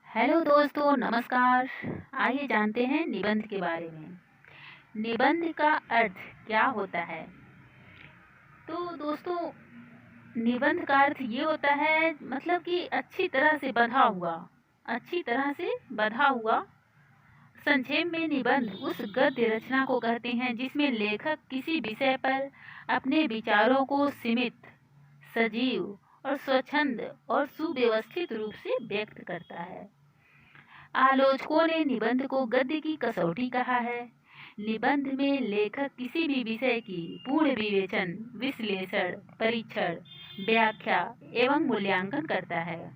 Hello दोस्तों, नमस्कार। आइए जानते हैं निबंध के बारे में। निबंध का अर्थ क्या होता है? तो दोस्तों, निबंध का अर्थ ये होता है मतलब कि अच्छी तरह से बंधा हुआ। संक्षेप में निबंध उस गद्य रचना को कहते हैं जिसमें लेखक किसी विषय पर अपने विचारों को सीमित, सजीव और स्वच्छंद और सुव्यवस्थित रूप से व्यक्त करता है। आलोचकों ने निबंध को गद्य की कसौटी कहा है। निबंध में लेखक किसी भी विषय की पूर्ण विवेचन, विश्लेषण, परीक्षण, व्याख्या एवं मूल्यांकन करता है।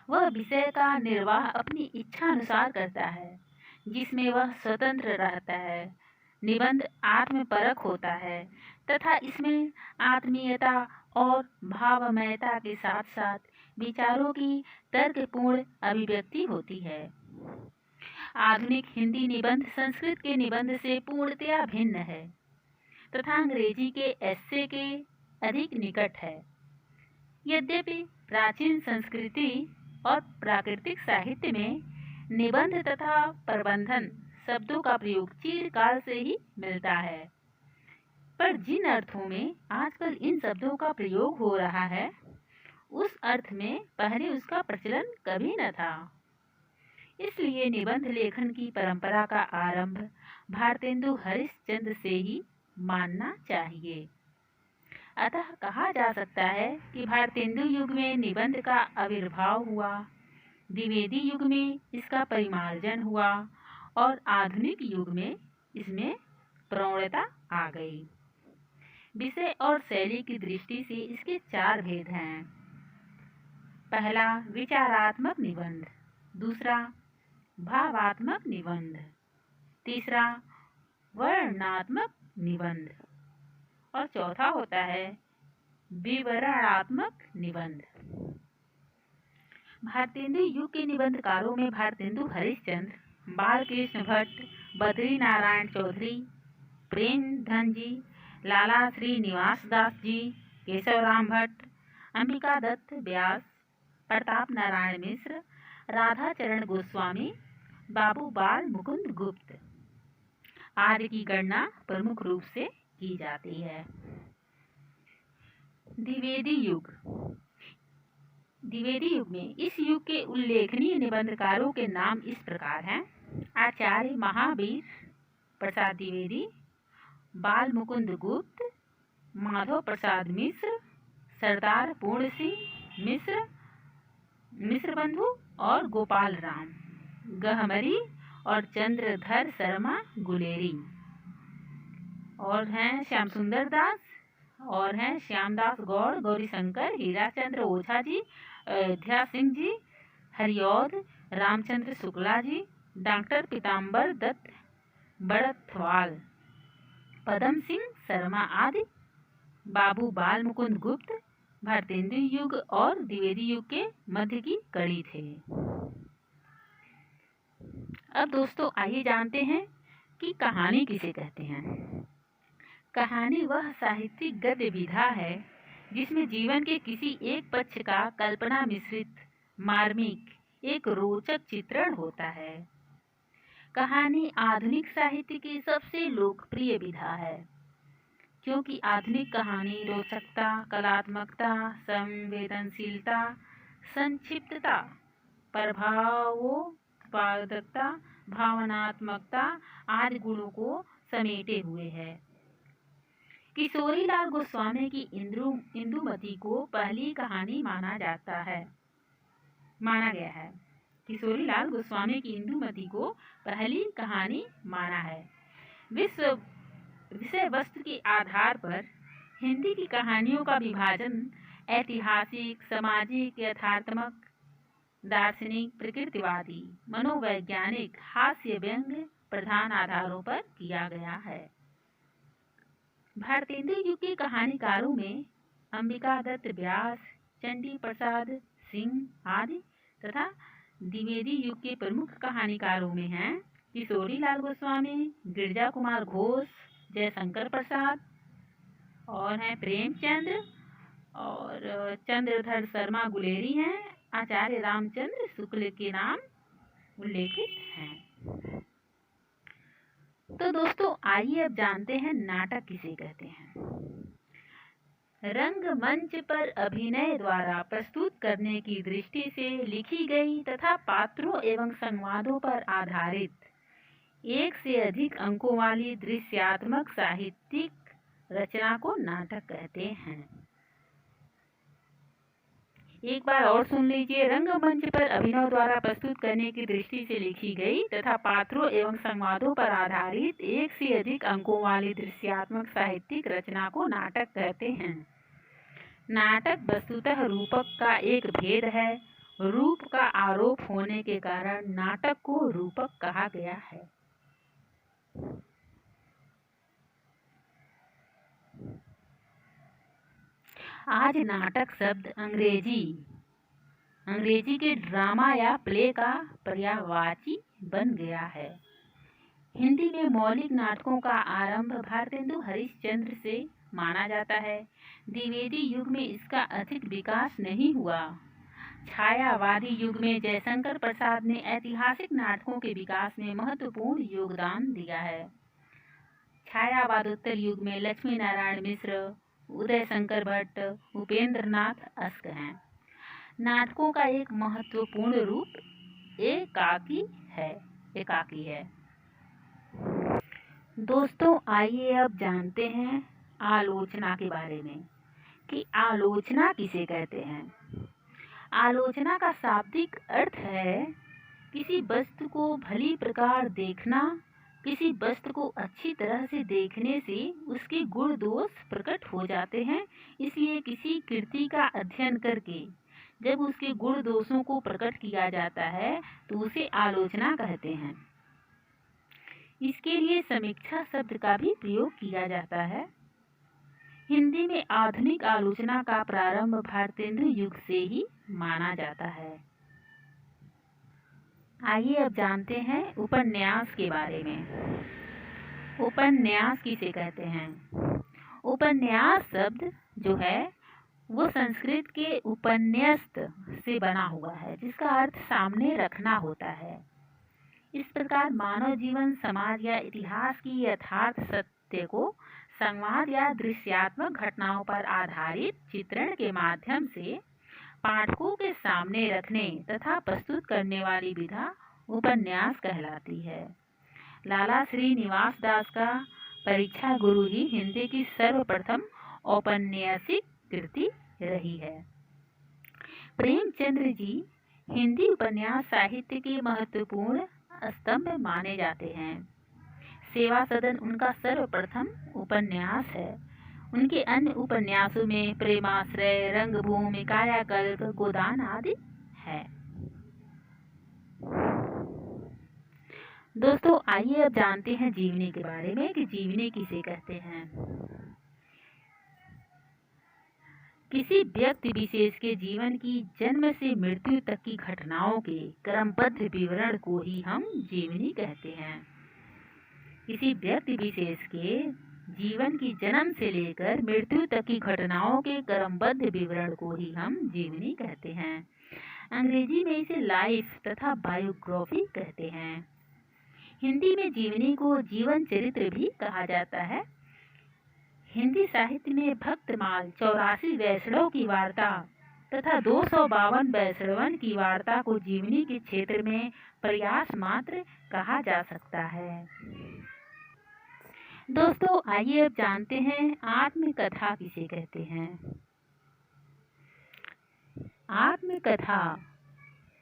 वह विषय का निर्वाह अपनी इच्छा अनुसार करता है, जिसमें वह स्वतंत्र रहता है। निबंध आत्मपरक होता है तथा इसमें आत्मीयता और भावमयता के साथ साथ विचारों की तर्कपूर्ण अभिव्यक्ति होती है। आधुनिक हिंदी निबंध संस्कृत के निबंध से पूर्णतया भिन्न है तथा अंग्रेजी के एस्से के अधिक निकट है। यद्यपि प्राचीन संस्कृति और प्राकृतिक साहित्य में निबंध तथा प्रबंधन शब्दों का प्रयोग चिरकाल से ही मिलता है, पर जिन अर्थों में आजकल इन शब्दों का प्रयोग हो रहा है उस अर्थ में पहले उसका प्रचलन कभी न था। इसलिए निबंध लेखन की परंपरा का आरंभ भारतेंदु हरिश्चंद्र से ही मानना चाहिए। अतः कहा जा सकता है कि भारतेंदु युग में निबंध का आविर्भाव हुआ, द्विवेदी युग में इसका परिमार्जन हुआ और आधुनिक युग में इसमें प्रौढ़ता आ गई। विषय और शैली की दृष्टि से इसके 4 भेद हैं। पहला विचारात्मक निबंध, दूसरा भावात्मक निबंध, तीसरा वर्णनात्मक निबंध और चौथा होता है विवरणात्मक निबंध। भारतेंदु युग के निबंधकारों में भारतेंदु हरिश्चंद्र, बालकृष्ण भट्ट, बद्री नारायण चौधरी, प्रेमधन जी, लाला श्रीनिवास दास जी, केशवराम भट्ट, अंबिका दत्त व्यास, प्रताप नारायण मिश्र, राधा चरण गोस्वामी, बाबू बाल मुकुंद गुप्त आदि की गणना प्रमुख रूप से की जाती है। द्विवेदी युग। द्विवेदी युग में इस युग के उल्लेखनीय निबंधकारों के नाम इस प्रकार हैं: आचार्य महावीर प्रसाद द्विवेदी, बाल मुकुंद गुप्त, माधव प्रसाद मिश्र, सरदार पूर्ण सिंह मिश्र, मिश्र बंधु और गोपाल राम गहमरी और चंद्रधर शर्मा गुलेरी, और हैं श्याम सुंदर दास, और हैं श्यामदास गौड़, गौरीशंकर, हीराचंद्र ओझा जी, अयोध्या सिंह जी, हरिऔध रामचंद्र शुक्ला जी, डॉक्टर पीताम्बर दत्त बड़थवाल, पदम सिंह शर्मा आदि बाबू बाल मुकुंद गुप्त भारतेंदु युग और द्विवेदी युग के मध्य की कड़ी थे। अब दोस्तों आइए जानते हैं कि कहानी किसे कहते हैं। कहानी वह साहित्यिक गद्य विधा है जिसमें जीवन के किसी एक पक्ष का कल्पना मिश्रित मार्मिक एक रोचक चित्रण होता है। कहानी आधुनिक साहित्य की सबसे लोकप्रिय विधा है, क्योंकि आधुनिक कहानी रोचकता, कलात्मकता, संवेदनशीलता, संक्षिप्तता, प्रभावोत्पादकता, भावनात्मकता आदि गुणों को समेटे हुए है। किशोरीलाल गोस्वामी की इंदुमती को पहली कहानी माना गया है। किशोरीलाल गोस्वामी की इंदुमती को पहली कहानी माना है। विषय वस्तु के आधार पर हिंदी की कहानियों का विभाजन ऐतिहासिक, सामाजिक, यथार्थमक, दार्शनिक, प्रकृतिवादी, मनोवैज्ञानिक, हास्य व्यंग प्रधान आधारों पर किया गया है। भारतेंदु युग के कहानीकारों में अंबिका दत्त व्यास, चंडी प्रसाद सिंह आदि तथा द्विवेदी युग के प्रमुख कहानीकारों में हैं किशोरीलाल गोस्वामी, गिरजा कुमार घोष, जयशंकर प्रसाद, और हैं प्रेमचंद्र और चंद्रधर शर्मा गुलेरी हैं, आचार्य रामचंद्र शुक्ल के नाम उल्लेखित हैं। तो दोस्तों आइए अब जानते हैं नाटक किसे कहते हैं। रंगमंच पर अभिनय द्वारा प्रस्तुत करने की दृष्टि से लिखी गई तथा पात्रों एवं संवादों पर आधारित एक से अधिक अंकों वाली दृश्यात्मक साहित्यिक रचना को नाटक कहते हैं। एक बार और सुन लीजिए। रंगमंच पर अभिनय द्वारा प्रस्तुत करने की दृष्टि से लिखी गई तथा पात्रों एवं संवादों पर आधारित एक से अधिक अंकों वाली दृश्यात्मक साहित्यिक रचना को नाटक कहते हैं। नाटक वस्तुतः रूपक का एक भेद है। रूप का आरोप होने के कारण नाटक को रूपक कहा गया है। आज नाटक शब्द अंग्रेजी के ड्रामा या प्ले का पर्यायवाची बन गया है। हिंदी में मौलिक नाटकों का आरंभ भारतेंदु हरिश्चंद्र से माना जाता है। द्विवेदी युग में इसका अधिक विकास नहीं हुआ। छायावादी युग में जयशंकर प्रसाद ने ऐतिहासिक नाटकों के विकास में महत्वपूर्ण योगदान दिया है। छायावादोत्तर युग में लक्ष्मी नारायण मिश्र, उदय शंकर भट्ट, उपेंद्रनाथ अस्क हैं। नाटकों का एक महत्वपूर्ण रूप एकाकी है। दोस्तों आइए अब जानते हैं आलोचना के बारे में कि आलोचना किसे कहते हैं। आलोचना का शाब्दिक अर्थ है किसी वस्तु को भली प्रकार देखना। किसी वस्तु को अच्छी तरह से देखने से उसके गुण दोष प्रकट हो जाते हैं। इसलिए किसी कृति का अध्ययन करके जब उसके गुण दोषों को प्रकट किया जाता है तो उसे आलोचना कहते हैं। इसके लिए समीक्षा शब्द का भी प्रयोग किया जाता है। हिंदी में आधुनिक आलोचना का प्रारंभ भारतेंदु युग से ही माना जाता है। आइए अब जानते हैं उपन्यास के बारे में। उपन्यास किसे कहते हैं। उपन्यास शब्द जो है वो संस्कृत के उपन्यस्त से बना हुआ है, जिसका अर्थ सामने रखना होता है। इस प्रकार मानव जीवन, समाज या इतिहास की यथार्थ सत्य को संवाद या दृश्यात्मक घटनाओं पर आधारित चित्रण के माध्यम से पाठकों के सामने रखने तथा प्रस्तुत करने वाली विधा उपन्यास कहलाती है। लाला श्रीनिवास दास का परीक्षा गुरु ही हिंदी की सर्वप्रथम औपन्यासिक कृति रही है। प्रेमचंद्र जी हिंदी उपन्यास साहित्य के महत्वपूर्ण स्तंभ माने जाते हैं। सेवा सदन उनका सर्वप्रथम उपन्यास है। उनके अन्य उपन्यासों में प्रेमाश्रय, रंगभूमि, कायाकल्प, गोदान आदि है। दोस्तों आइए अब जानते हैं जीवनी के बारे में कि जीवनी किसे कहते हैं। किसी व्यक्ति विशेष के जीवन की जन्म से मृत्यु तक की घटनाओं के क्रमबद्ध विवरण को ही हम जीवनी कहते हैं। किसी व्यक्ति विशेष के जीवन की जन्म से लेकर मृत्यु तक की घटनाओं के क्रमबद्ध विवरण को ही हम जीवनी कहते हैं। अंग्रेजी में इसे लाइफ तथा बायोग्राफी कहते हैं। हिंदी में जीवनी को जीवन चरित्र भी कहा जाता है। हिंदी साहित्य में भक्तमाल, 84 वैष्णव की वार्ता तथा 252 वैष्णवन की वार्ता को जीवनी के क्षेत्र में प्रयास मात्र कहा जा सकता है। दोस्तों आइए अब जानते हैं आत्मकथा किसे कहते हैं। आत्मकथा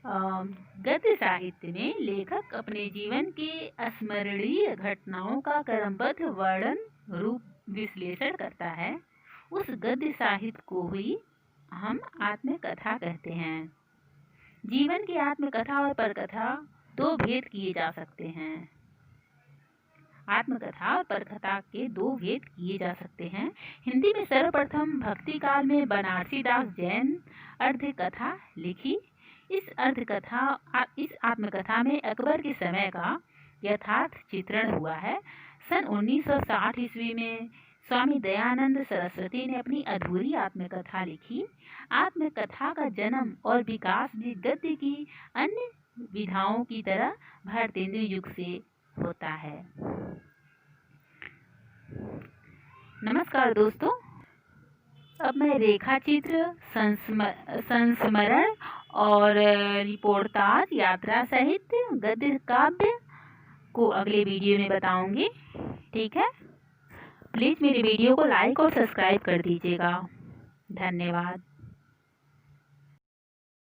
गद्य साहित्य में लेखक अपने जीवन के अस्मरणीय घटनाओं का क्रमबद्ध वर्णन रूप विश्लेषण करता है। उस गद्य साहित्य को ही हम आत्मकथा कहते हैं। जीवन की आत्मकथा और परकथा दो भेद किए जा सकते हैं। आत्मकथा और परकथा के दो भेद किए जा सकते हैं। हिंदी में सर्वप्रथम भक्ति काल में बनारसी दास जैन अर्धकथा लिखी। इस आत्मकथा में अकबर के समय का यथार्थ चित्रण हुआ है। सन 1960 ईस्वी में स्वामी दयानंद सरस्वती ने अपनी अधूरी आत्मकथा लिखी। आत्मकथा का जन्म और विकास भी गद्य की अन्य विधाओं की तरह भारतेंदु युग से होता है। नमस्कार दोस्तों, अब मैं रेखाचित्र, संस्मरण और रिपोर्टाज यात्रा सहित गद्य काव्य को अगले वीडियो में बताऊंगी। ठीक है, प्लीज़ मेरे वीडियो को लाइक और सब्सक्राइब कर दीजिएगा। धन्यवाद।